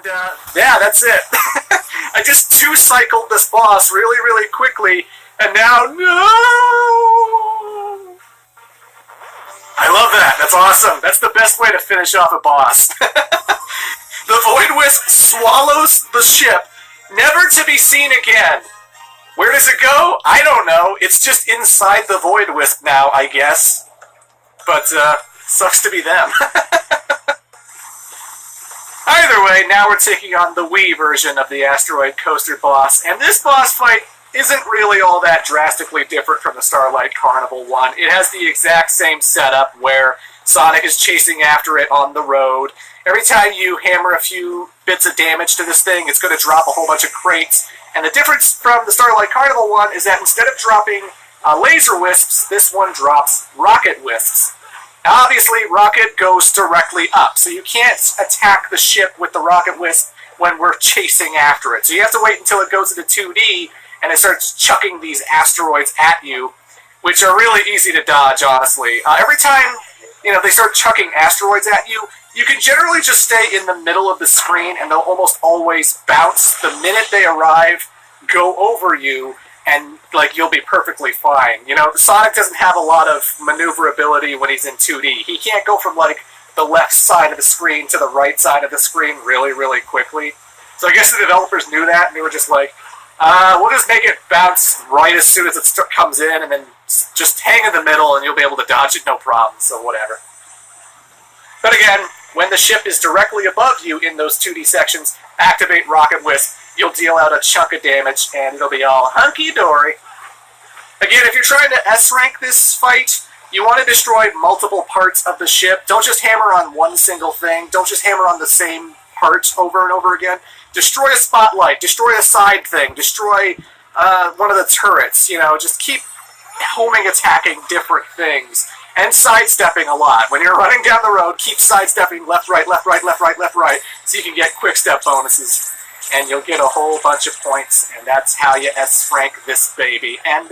And, yeah, that's it. I just two-cycled this boss really, really quickly, and now, no! I love that. That's awesome. That's the best way to finish off a boss. The Void Wisp swallows the ship, never to be seen again. Where does it go? I don't know. It's just inside the Void Wisp now, I guess. But, sucks to be them. Either way, now we're taking on the Wii version of the Asteroid Coaster boss, and this boss fight isn't really all that drastically different from the Starlight Carnival one. It has the exact same setup where Sonic is chasing after it on the road. Every time you hammer a few bits of damage to this thing, it's going to drop a whole bunch of crates. And the difference from the Starlight Carnival one is that instead of dropping laser wisps, this one drops rocket wisps. Now, obviously, rocket goes directly up, so you can't attack the ship with the rocket wisp when we're chasing after it. So you have to wait until it goes into 2D, and it starts chucking these asteroids at you, which are really easy to dodge, honestly. Every time they start chucking asteroids at you, you can generally just stay in the middle of the screen, and they'll almost always bounce the minute they arrive, go over you, and you'll be perfectly fine. Sonic doesn't have a lot of maneuverability when he's in 2D. He can't go from the left side of the screen to the right side of the screen really, really quickly. So I guess the developers knew that, and they were just like, we'll just make it bounce right as soon as it comes in, and then just hang in the middle, and you'll be able to dodge it no problem, so whatever. But again, when the ship is directly above you in those 2D sections, activate Rocket Wisp. You'll deal out a chunk of damage, and it'll be all hunky-dory. Again, if you're trying to S-rank this fight, you want to destroy multiple parts of the ship. Don't just hammer on one single thing. Don't just hammer on the same part over and over again. Destroy a spotlight. Destroy a side thing. Destroy one of the turrets. Just keep homing attacking different things. And sidestepping a lot. When you're running down the road, keep sidestepping left, right, left, right, left, right, left, right, so you can get quick step bonuses. And you'll get a whole bunch of points, and that's how you S-rank this baby. And,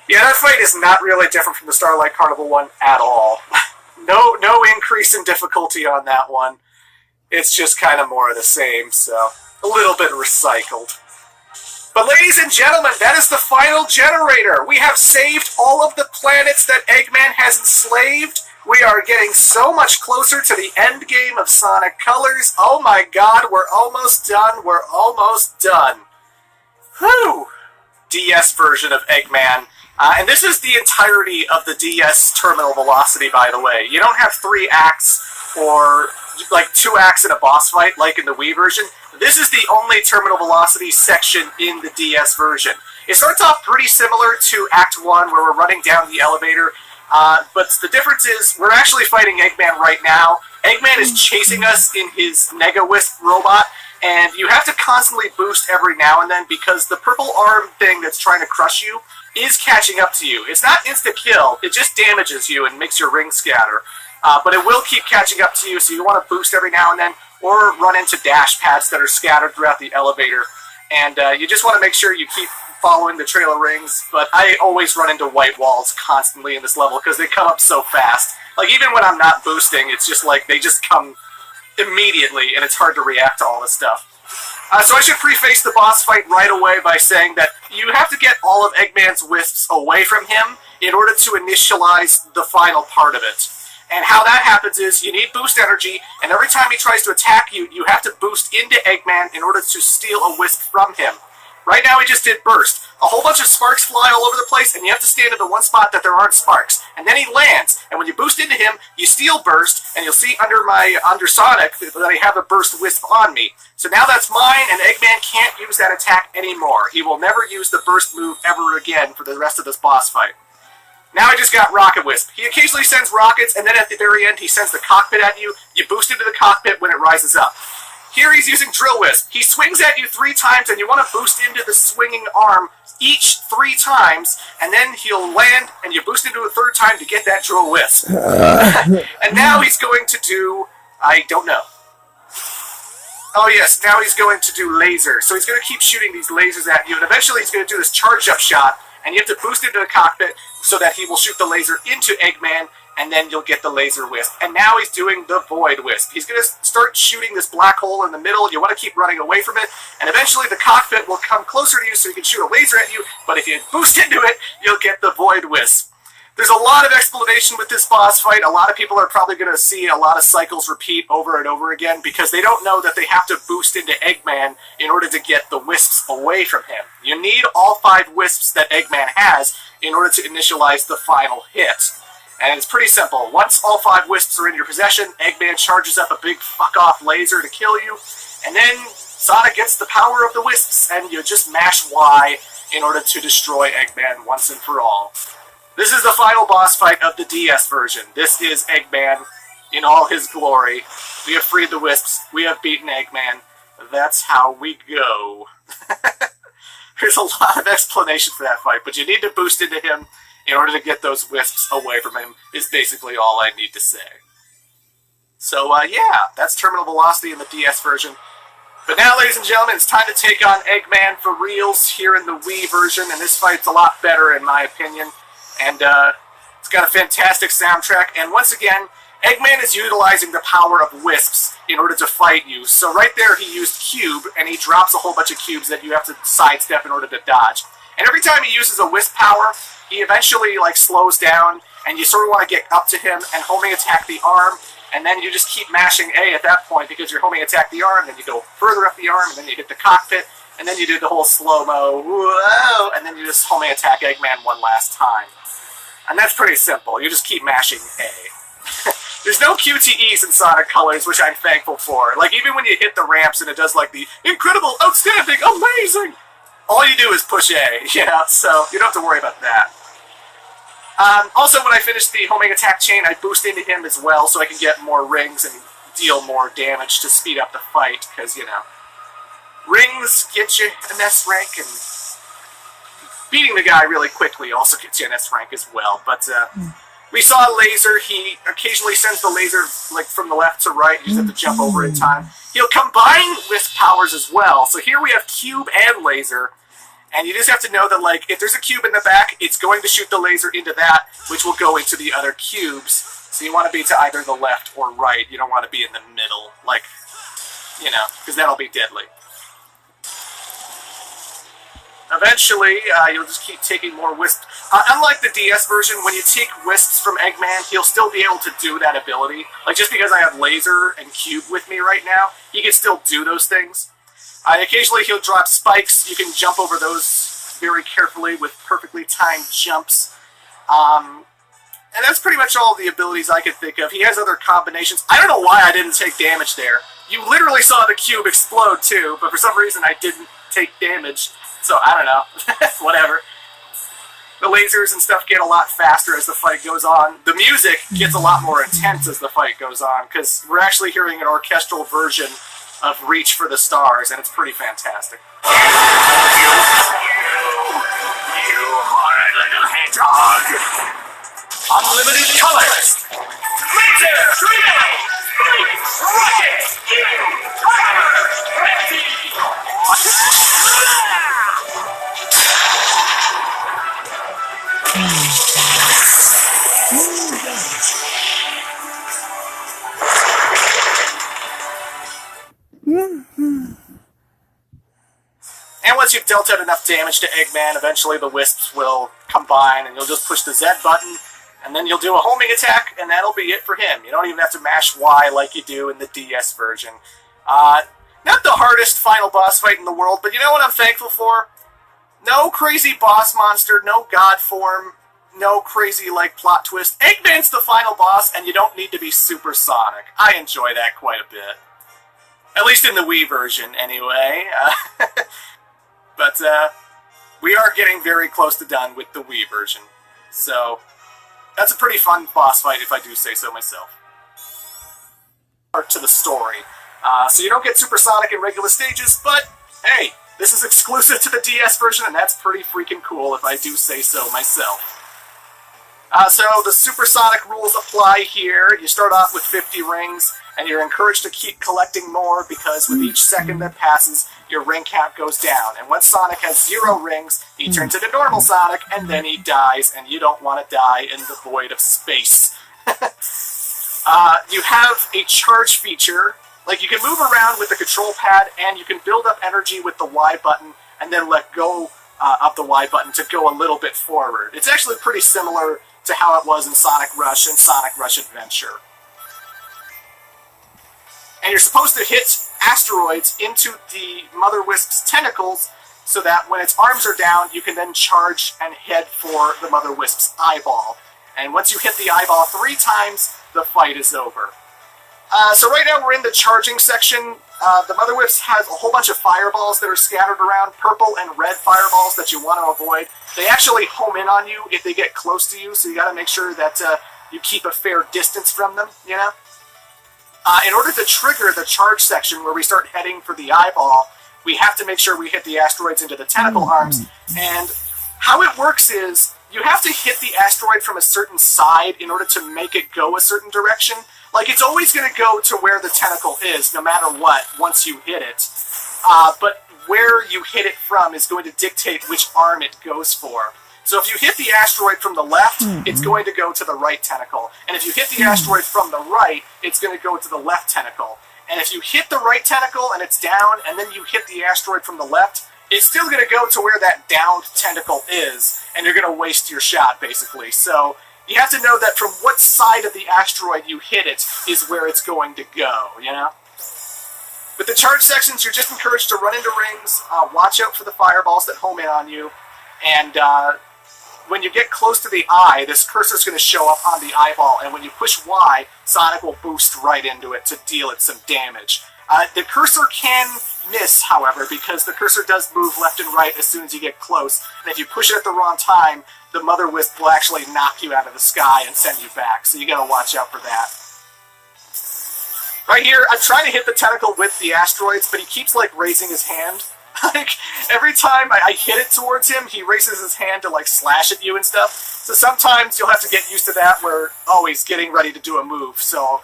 yeah, that fight is not really different from the Starlight Carnival one at all. No increase in difficulty on that one. It's just kind of more of the same, so a little bit recycled. But ladies and gentlemen, that is the final generator. We have saved all of the planets that Eggman has enslaved. We are getting so much closer to the end game of Sonic Colors. Oh my god, we're almost done. We're almost done. Whew. DS version of Eggman. And this is the entirety of the DS terminal velocity, by the way. You don't have 3 acts or 2 acts in a boss fight like in the Wii version. This is the only terminal velocity section in the DS version. It starts off pretty similar to Act 1, where we're running down the elevator. But the difference is, we're actually fighting Eggman right now. Eggman is chasing us in his Nega Wisp robot, and you have to constantly boost every now and then because the purple arm thing that's trying to crush you is catching up to you. It's not insta-kill, it just damages you and makes your ring scatter. But it will keep catching up to you, so you want to boost every now and then, or run into dash pads that are scattered throughout the elevator. And you just want to make sure you keep following the trail of rings, but I always run into white walls constantly in this level because they come up so fast. Even when I'm not boosting, it's just they just come immediately, and it's hard to react to all this stuff. So I should preface the boss fight right away by saying that you have to get all of Eggman's wisps away from him in order to initialize the final part of it. And how that happens is you need boost energy, and every time he tries to attack you, you have to boost into Eggman in order to steal a wisp from him. Right now he just did burst. A whole bunch of sparks fly all over the place, and you have to stand in the one spot that there aren't sparks. And then he lands, and when you boost into him, you steal burst, and you'll see under Sonic that I have a burst wisp on me. So now that's mine, and Eggman can't use that attack anymore. He will never use the burst move ever again for the rest of this boss fight. Now I just got Rocket Wisp. He occasionally sends rockets, and then at the very end he sends the cockpit at you. You boost into the cockpit when it rises up. Here he's using Drill Wisp. He swings at you 3 times, and you want to boost into the swinging arm each 3 times, and then he'll land, and you boost into a 3rd time to get that Drill Wisp. And now he's going to do... I don't know. Oh yes, now he's going to do laser. So he's going to keep shooting these lasers at you, and eventually he's going to do this charge-up shot, and you have to boost into the cockpit so that he will shoot the laser into Eggman, and then you'll get the laser wisp. And now he's doing the void wisp. He's going to start shooting this black hole in the middle. You want to keep running away from it, and eventually the cockpit will come closer to you so he can shoot a laser at you, but if you boost into it, you'll get the void wisp. There's a lot of explanation with this boss fight. A lot of people are probably going to see a lot of cycles repeat over and over again because they don't know that they have to boost into Eggman in order to get the wisps away from him. You need all 5 wisps that Eggman has in order to initialize the final hit. And it's pretty simple. Once all 5 wisps are in your possession, Eggman charges up a big fuck-off laser to kill you, and then Sonic gets the power of the wisps, and you just mash Y in order to destroy Eggman once and for all. This is the final boss fight of the DS version. This is Eggman in all his glory. We have freed the wisps. We have beaten Eggman. That's how we go. There's a lot of explanation for that fight, but you need to boost into him in order to get those wisps away from him, is basically all I need to say. So, yeah, that's terminal velocity in the DS version. But now, ladies and gentlemen, it's time to take on Eggman for reals here in the Wii version, and this fight's a lot better in my opinion. And it's got a fantastic soundtrack, and once again, Eggman is utilizing the power of wisps in order to fight you. So right there, he used Cube, and he drops a whole bunch of cubes that you have to sidestep in order to dodge. And every time he uses a wisp power, he eventually slows down, and you sort of want to get up to him and homing attack the arm, and then you just keep mashing A at that point because you're homing attack the arm, then you go further up the arm, and then you hit the cockpit, and then you do the whole slow-mo, whoa, and then you just homing attack Eggman one last time. And that's pretty simple. You just keep mashing A. There's no QTEs in Sonic Colors, which I'm thankful for. Even when you hit the ramps and it does the incredible, outstanding, amazing, all you do is push A, so you don't have to worry about that. Also, when I finish the homing attack chain, I boost into him as well so I can get more rings and deal more damage to speed up the fight, because, rings get you an S rank, and beating the guy really quickly also gets you an S rank as well. But we saw a laser. He occasionally sends the laser from the left to right. You just have to jump over in time. He'll combine wisp powers as well. So here we have cube and laser. And you just have to know that if there's a cube in the back, it's going to shoot the laser into that, which will go into the other cubes. So you want to be to either the left or right. You don't want to be in the middle, because that'll be deadly. Eventually, you'll just keep taking more wisps. Unlike the DS version, when you take wisps from Eggman, he'll still be able to do that ability. Just because I have Laser and Cube with me right now, he can still do those things. Occasionally, he'll drop spikes. You can jump over those very carefully with perfectly timed jumps. And that's pretty much all the abilities I could think of. He has other combinations. I don't know why I didn't take damage there. You literally saw the cube explode, too, but for some reason I didn't take damage. So, I don't know. Whatever. The lasers and stuff get a lot faster as the fight goes on. The music gets a lot more intense as the fight goes on, because we're actually hearing an orchestral version of Reach for the Stars, and it's pretty fantastic. You horrid little hedgehog! Unlimited colors! Laser, Trio! Rocket! And once you've dealt out enough damage to Eggman, eventually the wisps will combine, and you'll just push the Z button, and then you'll do a homing attack, and that'll be it for him. You don't even have to mash Y like you do in the DS version. Not the hardest final boss fight in the world, but you know what I'm thankful for? No crazy boss monster, no god form, no crazy, plot twist. Eggman's the final boss, and you don't need to be Super Sonic. I enjoy that quite a bit. At least in the Wii version, anyway. But we are getting very close to done with the Wii version. So, that's a pretty fun boss fight, if I do say so myself. To the story. So you don't get Super Sonic in regular stages, but, hey, this is exclusive to the DS version, and that's pretty freaking cool, if I do say so myself. So the supersonic rules apply here. You start off with 50 rings, and you're encouraged to keep collecting more because with each second that passes, your ring count goes down. And when Sonic has 0 rings, he turns into normal Sonic, and then he dies, and you don't want to die in the void of space. You have a charge feature. Like, you can move around with the control pad, and you can build up energy with the Y button, and then let go of the Y button to go a little bit forward. It's actually pretty similar to how it was in Sonic Rush and Sonic Rush Adventure. And you're supposed to hit asteroids into the Mother Wisp's tentacles so that when its arms are down, you can then charge and head for the Mother Wisp's eyeball. And once you hit the eyeball 3 times, the fight is over. So right now we're in the charging section. The Mother Wisp has a whole bunch of fireballs that are scattered around, purple and red fireballs that you want to avoid. They actually home in on you if they get close to you, so you got to make sure that you keep a fair distance from them, you know? In order to trigger the charge section where we start heading for the eyeball, we have to make sure we hit the asteroids into the tentacle arms. And how it works is you have to hit the asteroid from a certain side in order to make it go a certain direction. Like, it's always going to go to where the tentacle is, no matter what, once you hit it. But where you hit it from is going to dictate which arm it goes for. So if you hit the asteroid from the left, it's going to go to the right tentacle. And if you hit the asteroid from the right, it's going to go to the left tentacle. And if you hit the right tentacle and it's down, and then you hit the asteroid from the left, it's still going to go to where that downed tentacle is, and you're going to waste your shot, basically. So you have to know that from what side of the asteroid you hit it is where it's going to go, you know? With the charge sections, you're just encouraged to run into rings, watch out for the fireballs that home in on you, and when you get close to the eye, this cursor's going to show up on the eyeball, and when you push Y, Sonic will boost right into it to deal it some damage. The cursor can miss, however, because the cursor does move left and right as soon as you get close, and if you push it at the wrong time, the Mother Wisp will actually knock you out of the sky and send you back, so you gotta watch out for that. Right here, I'm trying to hit the tentacle with the asteroids, but he keeps, like, raising his hand. Like, every time I hit it towards him, he raises his hand to, like, slash at you and stuff. So sometimes you'll have to get used to that where, oh, he's getting ready to do a move. So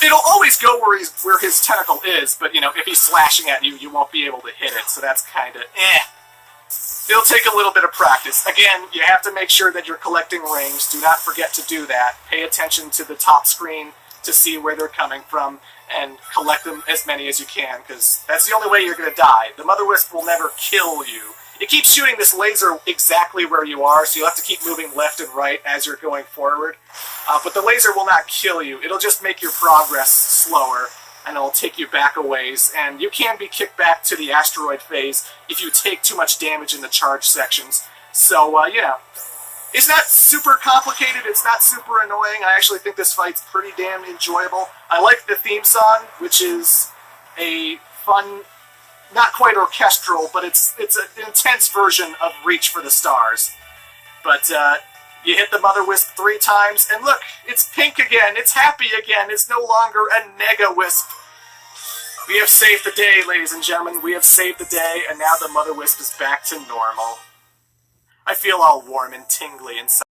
it'll always go where his tentacle is, but, you know, if he's slashing at you, you won't be able to hit it. So that's kind of, It'll take a little bit of practice. Again, you have to make sure that you're collecting rings. Do not forget to do that. Pay attention to the top screen to see where they're coming from, and collect them as many as you can, because that's the only way you're going to die. The Mother Wisp will never kill you. It keeps shooting this laser exactly where you are, so you'll have to keep moving left and right as you're going forward. But the laser will not kill you. It'll just make your progress slower, and it'll take you back a ways. And you can be kicked back to the asteroid phase if you take too much damage in the charge sections. So, yeah. It's not super complicated, it's not super annoying. I actually think this fight's pretty damn enjoyable. I like the theme song, which is a fun, not quite orchestral, but it's an intense version of Reach for the Stars. But you hit the Mother Wisp 3 times, and look, it's pink again, it's happy again, it's no longer a Nega Wisp. We have saved the day, ladies and gentlemen, we have saved the day, and now the Mother Wisp is back to normal. I feel all warm and tingly inside.